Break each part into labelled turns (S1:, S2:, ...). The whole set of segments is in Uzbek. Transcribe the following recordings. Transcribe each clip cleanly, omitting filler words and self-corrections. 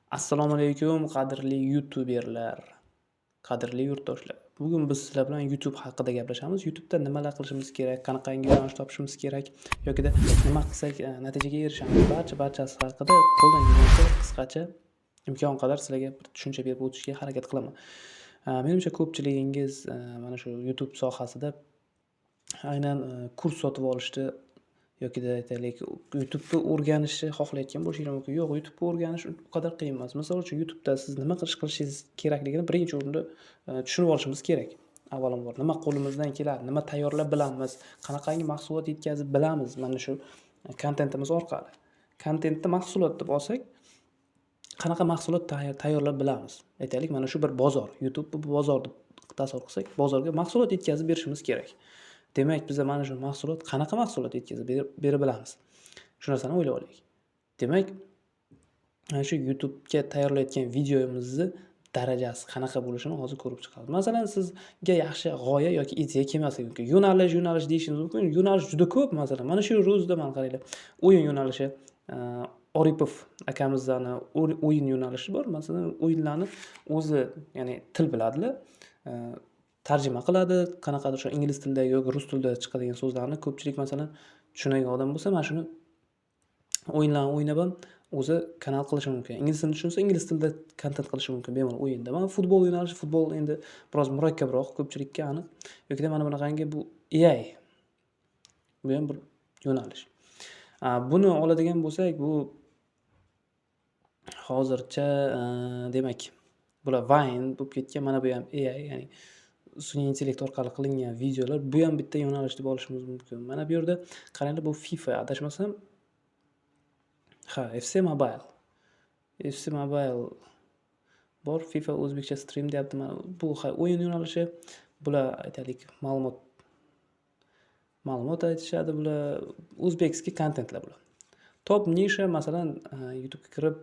S1: Assalomu alaykum, qadrli youtuberlar, qadrli yurtdoshlar. Bugun biz sizlar bilan YouTube haqida gaplashamiz. YouTube'da nimalar qilishimiz kerak, qanaqangi yo'nalish topishimiz kerak yokida nima qilsak natijaga erishamiz. Barchasi haqida qo'ldan kelgancha qisqacha imkon qadar sizlarga bir tushuncha berib o'tishga harakat qilaman. Menimcha ko'pchiligingiz mana shu YouTube sohasida aynan kurs sotib olishni yokida aytaylik YouTube'ni o'rganishni xohlayotgan bo'lishinglar mumkin. Yo'q, YouTube'ni o'rganish u qadar qiyin emas. Misol uchun YouTube'da siz nima qilishingiz kerakligini birinchi o'rinda tushunib olishimiz kerak. Avvalambor nima qo'limizdan keladi, nima tayyorlab bilamiz, qanaqangi mahsulot yetkazib bilamiz mana shu kontentimiz orqali. Kontentni mahsulot deb olsak, qanaqa mahsulot tayyorlab bilamiz. Aytaylik mana shu bir bozor. YouTube bu bozor deb tasavvur qilsak, bozorga mahsulot yetkazib berishimiz kerak. Demak, biz mana shu mahsulot qanaqa mahsulot yetkazib bera bilamiz. Shu narsani o'ylab olaylik. Demak, mana shu YouTube'ga tayyorlayotgan videomizni darajasi qanaqa bo'lishini hozir ko'rib chiqamiz. Masalan, sizga yaxshi g'oya yoki ideya kelmasligi mumkin. Yo'nalish deyishingiz mumkin. Yo'nalish juda ko'p masalan. Mana shu ro'zda mana qaranglar. O'yin yo'nalishi, Oripov akamizni o'yin yo'nalishi bor. Masalan, o'yinlarni o'zi, ya'ni til biladilar. Tarjima qiladi, qanaqadir o'sha ingliz tilida yoki rus tilida chiqadigan so'zlarni ko'pchilik masalan tushunadigan odam bo'lsa, mana shuni o'yinlarni o'ynab ham o'zi kanal qilishi mumkin. Ingliz tilini tushunsa, ingliz tilida kontent qilishi mumkin bemalol o'yinda. Mana futbol yo'nalishi, futbol endi biroz murakkabroq ko'pchilikka aniq. Yoki mana bunaqangi bu AI. Bu ham bir yo'nalish. Buni oladigan bo'lsak, bu hozircha demak, bular Vine bo'lib ketgan, mana bu ham AI, ya'ni sun'iy intellekt orqali qilingan videolar, bu ham bitta yo'nalish deb olishimiz mumkin. Mana bu yerda qaranglar, bu FIFA adashmasam, FC Mobile. FC Mobile bor, FIFA o'zbekcha stream deyapti. Mana bu o'yin yo'nalishi. Bular aytaylik ma'lumot aytishadi, bular o'zbekskiy kontentlar bular. Top nisha masalan YouTube'ga kirib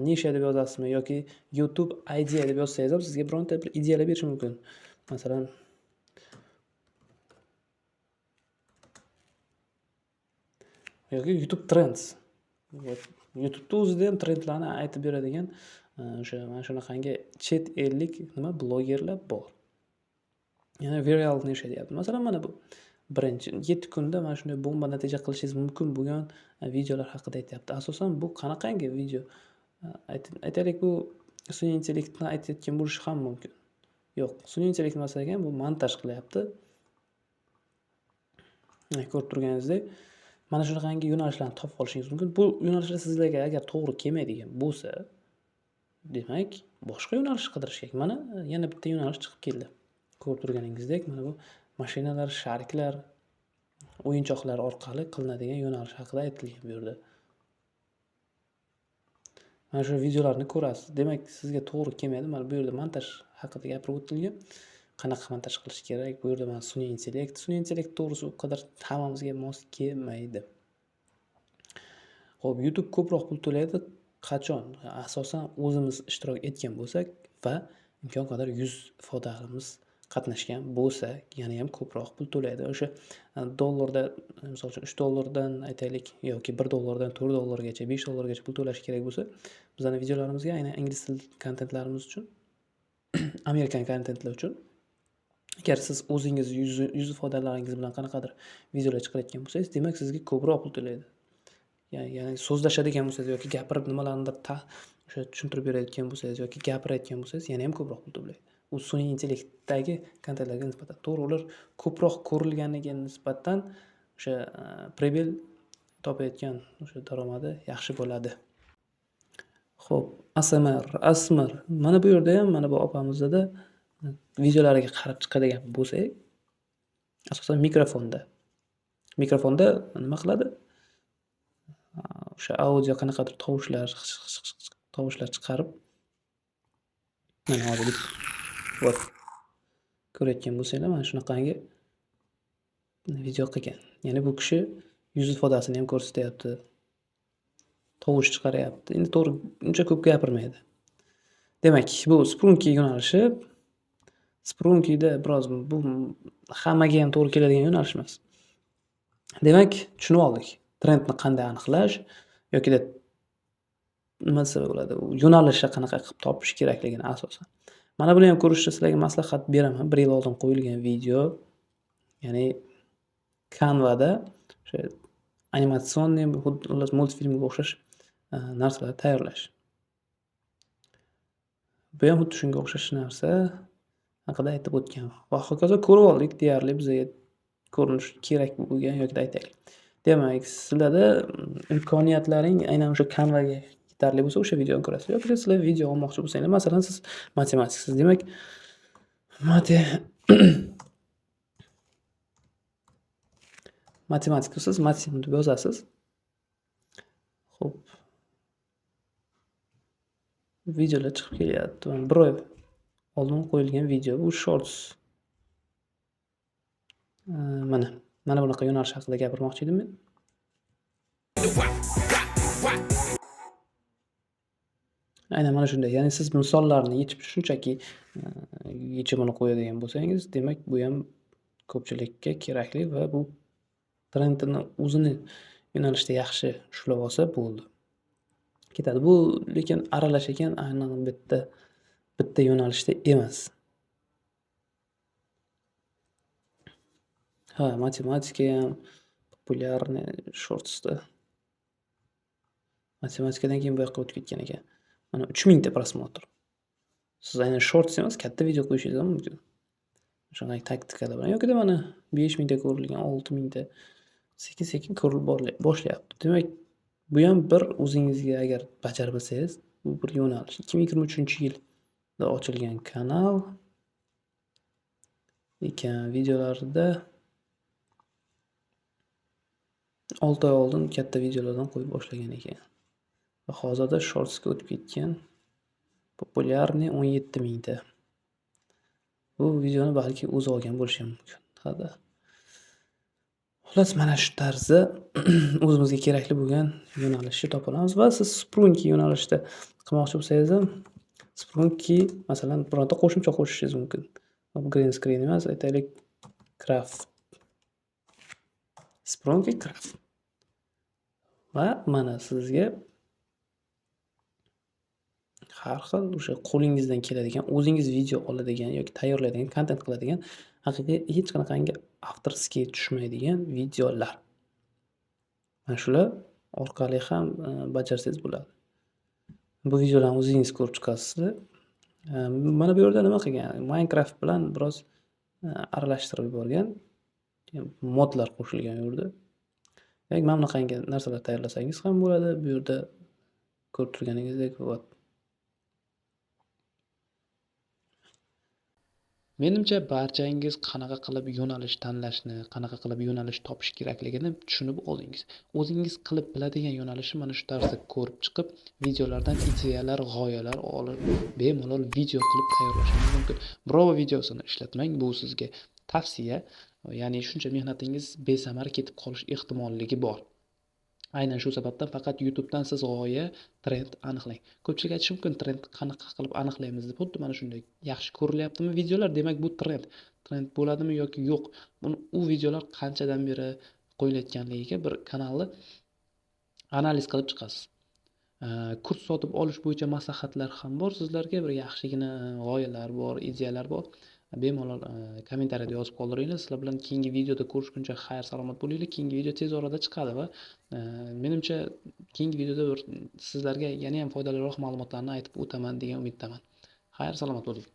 S1: nisha deb yozasizmi yoki YouTube idea deb yozsangiz ham sizga bironta bir ideyalar berishi mumkin. Masalan, yoki YouTube Trends. YouTube'da o'zida ham trendlarni aytib beradigan o'sha mana shunaqangi chet ellik blogerlar bor. Yana viral nisha deyapti. Masalan, mana bu birinchi 7 kunda mana shunday bomba natija qilishingiz mumkin bo'lgan videolar haqida aytyapti. Asosan bu qanaqangi video? Aytaylik, bu sun'iy intellektni aytayotgan bo'lishi ham mumkin. Yo'q, sun'iy intellekt emas ekan, bu montaj qilyapti. Ko'rib turganingizdek, mana shunaqangi yo'nalishlarni topib olishingiz mumkin. Bu yo'nalishlar sizlarga agar to'g'ri kelmaydigan bo'lsa, demak, boshqa yo'nalish qidirish kerak. Mana yana bitta yo'nalish chiqib keldi. Ko'rib turganingizdek, mana bu mashinalar, shariklar, o'yinchoqlar orqali qilinadigan yo'nalish haqida aytilgan bu yerda. Mana shu videolarni ko'rasiz. Demak, sizga to'g'ri kelmaydi. Mana bu yerda montaj haqida gapirib o'tilgan. Qanaqa montaj qilish kerak? Bu yerda mana sun'iy intellekt to'g'risi u qadar hammamizga mos kelmaydi. Xo'p, YouTube ko'proq pul to'laydi. Qachon? Asosan o'zimiz ishtirok etgan bo'lsak va imkon qadar 100 ifodamiz qatnashgan bo'lsa, yana ham ko'proq pul to'laydi. O'sha dollarda, misol uchun $3 aytaylik yoki $1 $4 $5 pul to'lash kerak bo'lsa, bizning videolarimizga, aynan ingliz til kontentlarimiz uchun, Amerikan kontentlar uchun, agar siz o'zingiz yuz ifodalaringiz bilan qanaqadir videolar chiqarayotgan bo'lsangiz, demak sizga ko'proq pul to'laydi. Ya'ni so'zlashadigan bo'lsangiz yoki gapirib nimalarnidir o'sha tushuntirib berayotgan bo'lsangiz yoki gapirayotgan bo'lsangiz, yana ham ko'proq pul to'laydi. U sun'iy intellektdagi kontentlarga nisbatan. To'g'ri, ular ko'proq ko'rilganiga nisbatan o'sha prebel topayotgan o'sha daromadi yaxshi bo'ladi. Xo'p, ASMR. Mana bu yerda ham mana bu opamizda videolariga qarab chiqadigan bo'lsak, asosan mikrofonda nima qiladi? O'sha audio qanaqadir tovushlar chiqarib, mana hozir ko'rayotgan bo'lsanglar, mana shunaqangi video qilgan. Ya'ni bu kishi yuz ifodasini ham ko'rsatyapti. Tovush chiqaryapti. Endi to'g'ri uncha ko'p gapirmaydi. Demak, bu Sprunki yo'nalishi. Sprunkida biroz bu hammaga ham to'g'ri keladigan yo'nalish emas. Demak, tushunib oldik. Trendni qanday aniqlash yoki nimasi bo'ladi, u yo'nalishi qanaqa qilib topish kerakligini asosan. Mana buni ham ko'rishda sizlarga maslahat beraman. 1 yil oldin qo'yilgan video, ya'ni Canva'da o'sha animatsionniy xullas multfilmga o'xshash narsalar tayyorlash. Bu ham xuddi shunga o'xshash narsa haqida aytib o'tgan va hokazo ko'rib oldik deyarli bizga ko'rinish kerak bo'lgan yoki aytaylik. Demak, sizlarda imkoniyatlaring aynan o'sha Canva'ga yetarli bo'lsa o'sha videoni ko'rasiz. Yoki sizlar video olmoqchi bo'lsangiz, masalan, siz matematiksiz. Demak, matematiksiz, matim deb yozasiz. Xo'p. Videolar chiqib kelyapti. Bir oy oldin qo'yilgan video, bu shorts. Mana bunaqa yo'nalish haqida gapirmoqchi edim men. Aynan mana shunday. Ya'ni siz misollarni yechib shunchaki yechimini qo'yadigan bo'lsangiz, demak bu ham ko'pchilikka kerakli va bu trendni o'zini yo'nalishida yaxshi ushlab olsa bo'ldi. Ketadi. Bu lekin aralash ekan, aynan bitta yo'nalishda emas. Ha, matematika ham populyarniy shortsda. Matematikadan keyin bu yoqqa o'tib ketgan ekan. Mana 3000 ta prosmotr. Siz aynan shorts emas, katta video qo'yishingiz ham mumkin. Shunday taktikalar bilan yoki mana 5000 ta ko'rilgan, 6000 ta sekin-sekin ko'rilib boshlayapti. Demak, bu ham bir o'zingizga agar bajarib bilsangiz, bu bir yo'nalish. 2023-yilda ochilgan kanal ekan, videolarida 6 oy oldin katta videolardan qo'yib boshlagan ekan. Va hozirda shortsga o'tib ketgan. Populyarniy 17000 ta. Bu videoni balki o'zi olgan bo'lishi ham mumkin. Hada. Xullas, mana shu tarzda o'zimizga kerakli bo'lgan yo'nalishni topa olamiz va siz Sprunki yo'nalishida qilmoqchi bo'lsangiz ham Sprunki masalan bironta qo'shimcha qo'shishingiz mumkin. Green screen emas, aytaylik craft. Sprunki craft. Va mana sizga har xil o'sha qo'lingizdan keladigan, o'zingiz video oladigan yoki tayyorlaydigan, kontent qiladigan, haqiqiy hech qanaqangi avtorskiga tushmaydigan videolar. Mana shular orqali ham bajarsangiz bo'ladi. Bu videolarni o'zingiz ko'rib chiqasizlar. Mana bu yerda nima qilgan? Minecraft bilan biroz aralashtirib yuborgan. Modlar qo'shilgan u yerda. Yoki mana bunaqangi narsalar tayyorlasangiz ham bo'ladi. Bu yerda ko'rib turganingizdek Menimcha barchangiz qanaqa qilib yo'nalish tanlashni, qanaqa qilib yo'nalish topish kerakligini tushunib oldingiz. O'zingiz qilib biladigan yo'nalishni mana shu tarzda ko'rib chiqib, videolardan ideyalar, g'oyalar olib, bemalol video qilib tayyorlashingiz mumkin. Birov videosini ishlatmang, bu sizga tavsiya. Ya'ni shuncha mehnatingiz besamar ketib qolish ehtimolligi bor. Aynan shu sababdan faqat YouTube'dan siz g'oya, trend aniqlang. Ko'pchilik aytishi mumkin, trend qanaqa qilib aniqlaymiz deb. Xuddi mana shunday. Yaxshi ko'rilyaptimi videolar, demak bu trend. Trend bo'ladimi yoki yo'q. Buni u videolar qanchadan beri qo'yilayotganligiga bir kanalni analiz qilib chiqasiz. Kurs sotib olish bo'yicha maslahatlar ham bor. Sizlarga bir yaxshigina g'oyalar bor, ideyalar bor. Bemalol kommentariyada yozib qoldiringlar. Sizlar bilan keyingi videoda ko'rishguncha xayr salomat bo'linglar. Keyingi video tez orada chiqadi va menimcha keyingi videoda sizlarga yana ham foydaliroq ma'lumotlarni aytib o'taman degan umiddaman. Xayr salomat bo'ling.